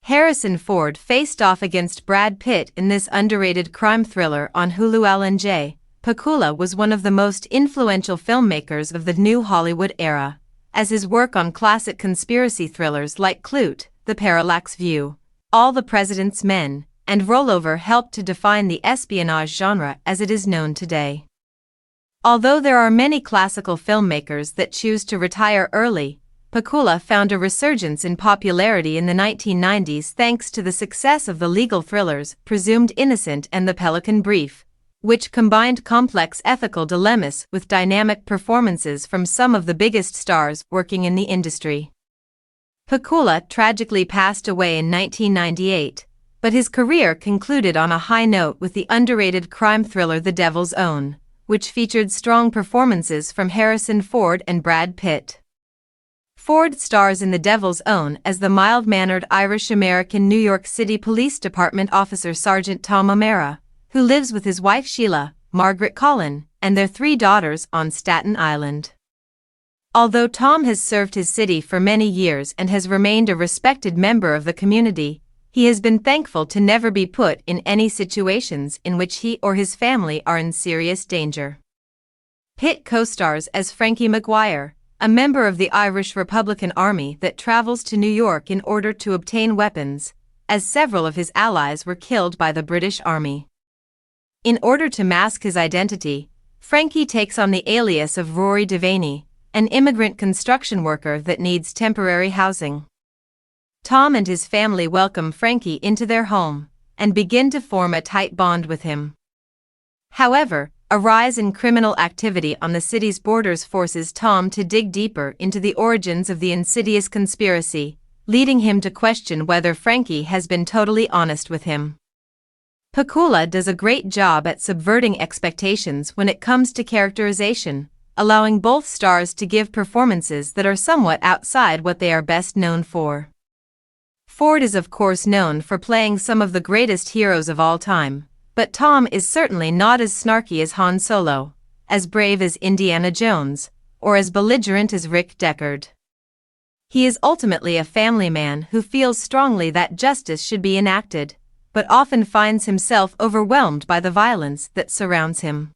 Harrison Ford faced off against Brad Pitt in this underrated crime thriller on Hulu. Alan J. Pakula was one of the most influential filmmakers of the new Hollywood era, as his work on classic conspiracy thrillers like Clute, The Parallax View, All the President's Men, and Rollover helped to define the espionage genre as it is known today. Although there are many classical filmmakers that choose to retire early, Pakula found a resurgence in popularity in the 1990s thanks to the success of the legal thrillers Presumed Innocent and The Pelican Brief, which combined complex ethical dilemmas with dynamic performances from some of the biggest stars working in the industry. Pakula tragically passed away in 1998, but his career concluded on a high note with the underrated crime thriller The Devil's Own, which featured strong performances from Harrison Ford and Brad Pitt. Ford stars in The Devil's Own as the mild-mannered Irish-American New York City Police Department officer Sergeant Tom O'Mara, who lives with his wife Sheila, Margaret Collin, and their 3 daughters on Staten Island. Although Tom has served his city for many years and has remained a respected member of the community, he has been thankful to never be put in any situations in which he or his family are in serious danger. Pitt co-stars as Frankie McGuire, a member of the Irish Republican Army that travels to New York in order to obtain weapons, as several of his allies were killed by the British Army. In order to mask his identity, Frankie takes on the alias of Rory Devaney, an immigrant construction worker that needs temporary housing. Tom and his family welcome Frankie into their home and begin to form a tight bond with him. However, a rise in criminal activity on the city's borders forces Tom to dig deeper into the origins of the insidious conspiracy, leading him to question whether Frankie has been totally honest with him. Pakula does a great job at subverting expectations when it comes to characterization, allowing both stars to give performances that are somewhat outside what they are best known for. Ford is of course known for playing some of the greatest heroes of all time, but Tom is certainly not as snarky as Han Solo, as brave as Indiana Jones, or as belligerent as Rick Deckard. He is ultimately a family man who feels strongly that justice should be enacted, but often finds himself overwhelmed by the violence that surrounds him.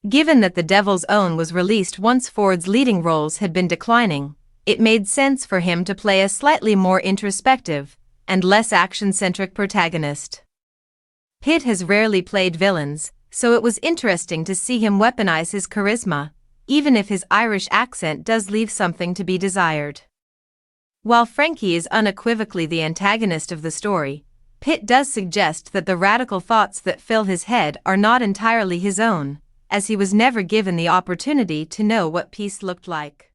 Given that The Devil's Own was released once Ford's leading roles had been declining, it made sense for him to play a slightly more introspective and less action-centric protagonist. Pitt has rarely played villains, so it was interesting to see him weaponize his charisma, even if his Irish accent does leave something to be desired. While Frankie is unequivocally the antagonist of the story, Pitt does suggest that the radical thoughts that fill his head are not entirely his own, as he was never given the opportunity to know what peace looked like.